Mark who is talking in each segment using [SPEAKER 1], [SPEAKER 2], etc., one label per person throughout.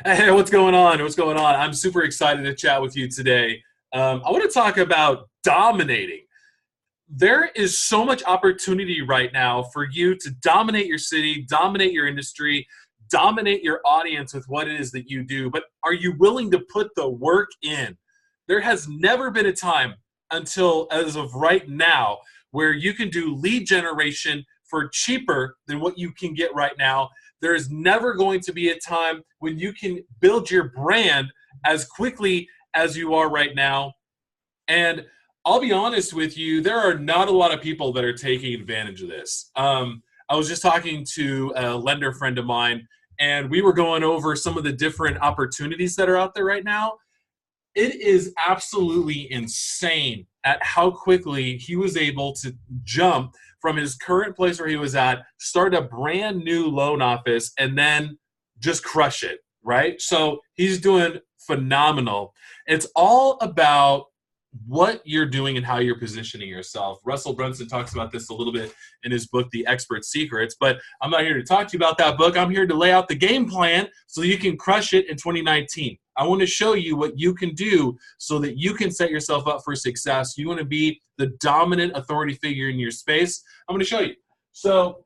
[SPEAKER 1] Hey, what's going on? What's going on? I'm super excited to chat with you today. I want to talk about dominating. There is so much opportunity right now for you to dominate your city, dominate your industry, dominate your audience with what it is that you do. But are you willing to put the work in? There has never been a time until as of right now where you can do lead generation for cheaper than what you can get right now. There is never going to be a time when you can build your brand as quickly as you are right now. And I'll be honest with you, there are not a lot of people that are taking advantage of this. I was just talking to a lender friend of mine, and we were going over some of the different opportunities that are out there right now. It is absolutely insane at how quickly he was able to jump from his current place where he was at, start a brand new loan office, and then just crush it, right? So he's doing phenomenal. It's all about what you're doing and how you're positioning yourself. Russell Brunson talks about this a little bit in his book, The Expert Secrets, but I'm not here to talk to you about that book. I'm here to lay out the game plan so you can crush it in 2019. I want to show you what you can do so that you can set yourself up for success. You want to be the dominant authority figure in your space. I'm going to show you. So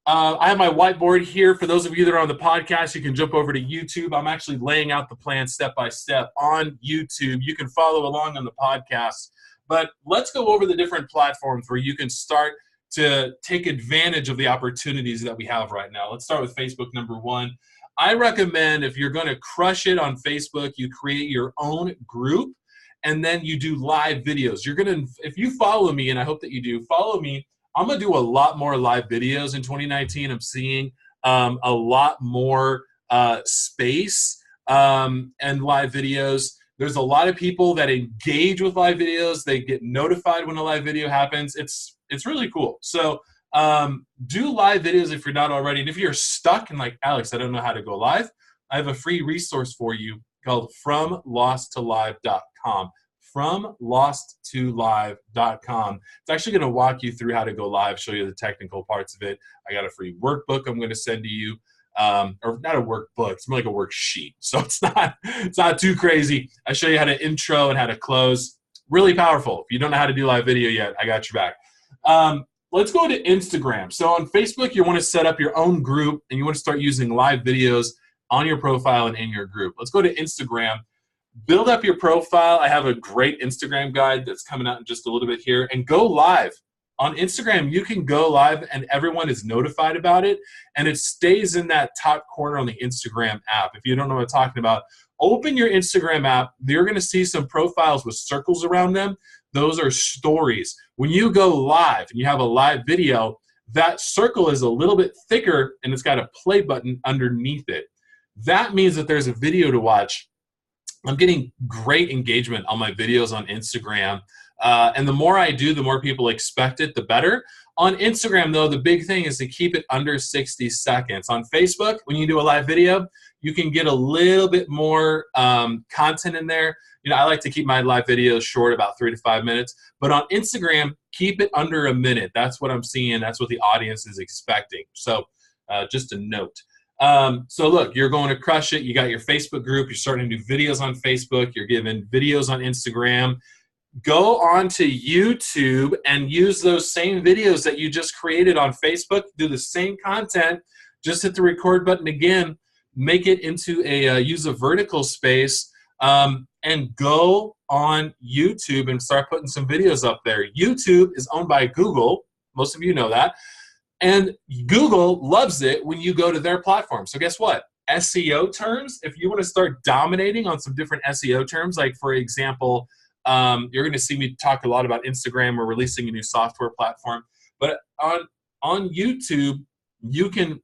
[SPEAKER 1] I have my whiteboard here. For those of you that are on the podcast, you can jump over to YouTube. I'm actually laying out the plan step by step on YouTube. You can follow along on the podcast. But let's go over the different platforms where you can start to take advantage of the opportunities that we have right now. Let's start with Facebook, number one. I recommend if you're going to crush it on Facebook, you create your own group and then you do live videos. You're going to, if you follow me, and I hope that you do, follow me. I'm going to do a lot more live videos in 2019. I'm seeing a lot more space and live videos. There's a lot of people that engage with live videos. They get notified when a live video happens. It's really cool. So do live videos if you're not already. And if you're stuck and like, Alex, I don't know how to go live, I have a free resource for you called FromLostToLive.com. FromLostToLive.com. It's actually going to walk you through how to go live, show you the technical parts of it. I got a free workbook I'm going to send to you, or not a workbook. It's more like a worksheet, so it's not too crazy. I show you how to intro and how to close. Really powerful. If you don't know how to do live video yet, I got your back. Let's go to Instagram. So on Facebook, you want to set up your own group, and you want to start using live videos on your profile and in your group. Let's go to Instagram. Build up your profile. I have a great Instagram guide that's coming out in just a little bit here. And go live. On Instagram, you can go live and everyone is notified about it. And it stays in that top corner on the Instagram app. If you don't know what I'm talking about, open your Instagram app. You're going to see some profiles with circles around them. Those are stories. When you go live and you have a live video, that circle is a little bit thicker and it's got a play button underneath it. That means that there's a video to watch. I'm getting great engagement on my videos on Instagram. And the more I do, the more people expect it, the better. On Instagram, though, the big thing is to keep it under 60 seconds. On Facebook, when you do a live video, you can get a little bit more content in there. You know, I like to keep my live videos short, about 3 to 5 minutes. But on Instagram, keep it under a minute. That's what I'm seeing. That's what the audience is expecting. So just a note. So look, you're going to crush it. You got your Facebook group. You're starting to do videos on Facebook. You're giving videos on Instagram. Go on to YouTube and use those same videos that you just created on Facebook. Do the same content. Just hit the record button again. Make it into use a vertical space and go on YouTube and start putting some videos up there. YouTube is owned by Google. Most of you know that. And Google loves it when you go to their platform. So guess what? SEO terms, if you want to start dominating on some different SEO terms, like for example, you're going to see me talk a lot about Instagram. We're releasing a new software platform. But on YouTube, you can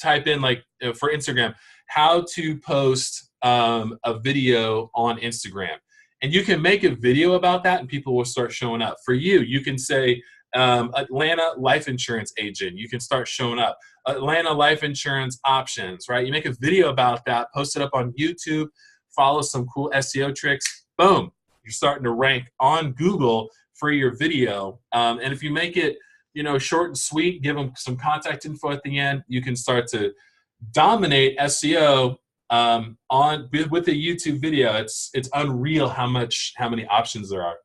[SPEAKER 1] type in, like for Instagram, how to post a video on Instagram. And you can make a video about that and people will start showing up. For you, you can say, Atlanta life insurance agent. You can start showing up. Atlanta life insurance options, right? You make a video about that, post it up on YouTube, follow some cool SEO tricks. Boom, you're starting to rank on Google for your video. And if you make it, you know, short and sweet, give them some contact info at the end, you can start to dominate SEO on with the YouTube video. It's unreal how many options there are.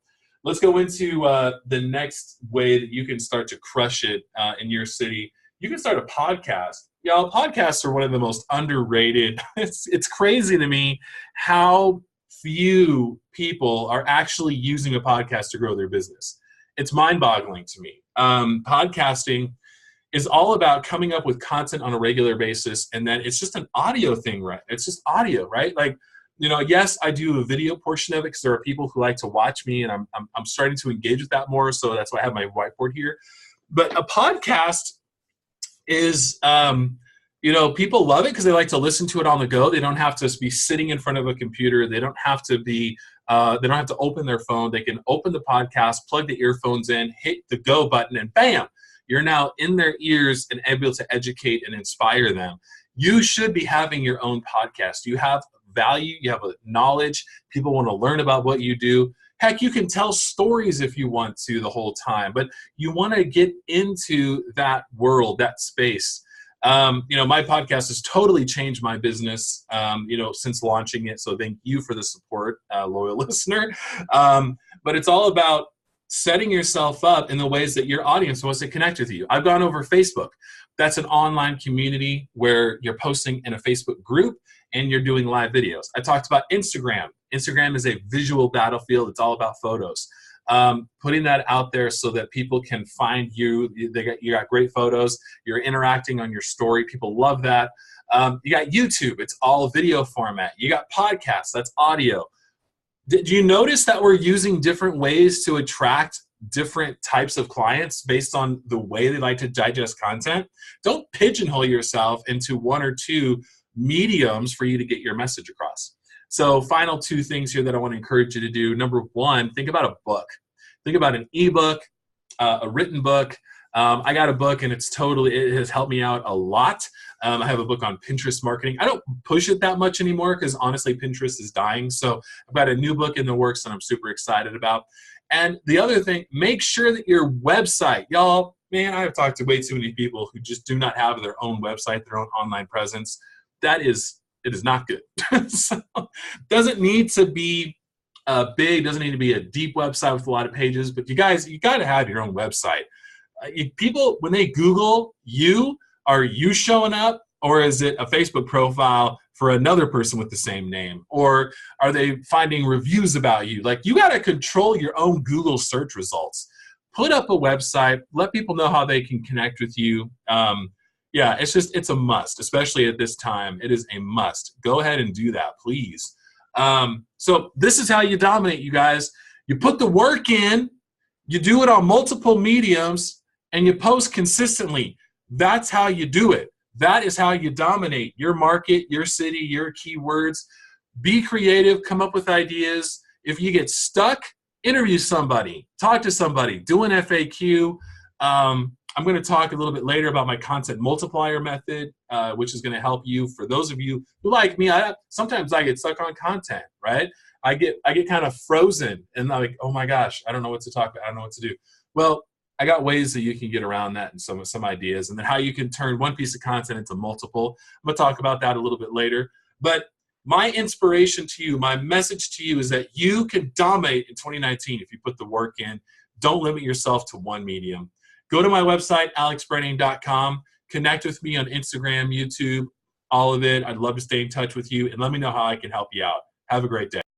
[SPEAKER 1] Let's go into the next way that you can start to crush it in your city. You can start a podcast. Y'all, podcasts are one of the most underrated. It's crazy to me how few people are actually using a podcast to grow their business. It's mind-boggling to me. Podcasting is all about coming up with content on a regular basis, and then it's just an audio thing, right? It's just audio, right? Like, yes, I do a video portion of it because there are people who like to watch me, and I'm starting to engage with that more, so that's why I have my whiteboard here. But a podcast is, people love it because they like to listen to it on the go. They don't have to be sitting in front of a computer. They don't have to be, they don't have to open their phone. They can open the podcast, plug the earphones in, hit the go button, and bam, you're now in their ears and able to educate and inspire them. You should be having your own podcast. You have value, you have a knowledge, people want to learn about what you do. Heck, you can tell stories if you want to the whole time, but you want to get into that world, that space. My podcast has totally changed my business, since launching it. So thank you for the support, loyal listener. But it's all about setting yourself up in the ways that your audience wants to connect with you. I've gone over Facebook. That's an online community where you're posting in a Facebook group and you're doing live videos. I talked about Instagram. Instagram is a visual battlefield. It's all about photos. Putting that out there so that people can find you. You got great photos. You're interacting on your story. People love that. You got YouTube. It's all video format. You got podcasts. That's audio. Did you notice that we're using different ways to attract different types of clients based on the way they like to digest content? Don't pigeonhole yourself into one or two mediums for you to get your message across. So final two things here that I want to encourage you to do. Number one, think about a book. Think about an ebook, a written book. I got a book and it has helped me out a lot. I have a book on Pinterest marketing. I don't push it that much anymore because honestly, Pinterest is dying. So I've got a new book in the works that I'm super excited about. And the other thing, make sure that your website, y'all, man, I've talked to way too many people who just do not have their own website, their own online presence. It is not good. So, doesn't need to be big, doesn't need to be a deep website with a lot of pages, but you got to have your own website. People, when they Google you, are you showing up, or is it a Facebook profile for another person with the same name? Or are they finding reviews about you? Like, you got to control your own Google search results. Put up a website, let people know how they can connect with you. It's a must, especially at this time. It is a must. Go ahead and do that, please. So this is how you dominate, you guys. You put the work in, you do it on multiple mediums, and you post consistently. That's how you do it. That is how you dominate your market, your city, your keywords. Be creative, come up with ideas. If you get stuck, interview somebody, talk to somebody, do an FAQ. I'm going to talk a little bit later about my content multiplier method, which is going to help you. For those of you who like me, sometimes I get stuck on content, right? I get kind of frozen and I'm like, oh my gosh, I don't know what to talk about. I don't know what to do. Well, I got ways that you can get around that and some ideas, and then how you can turn one piece of content into multiple. I'm going to talk about that a little bit later. But my inspiration to you, my message to you is that you can dominate in 2019 if you put the work in. Don't limit yourself to one medium. Go to my website, alexbrenning.com. Connect with me on Instagram, YouTube, all of it. I'd love to stay in touch with you, and let me know how I can help you out. Have a great day.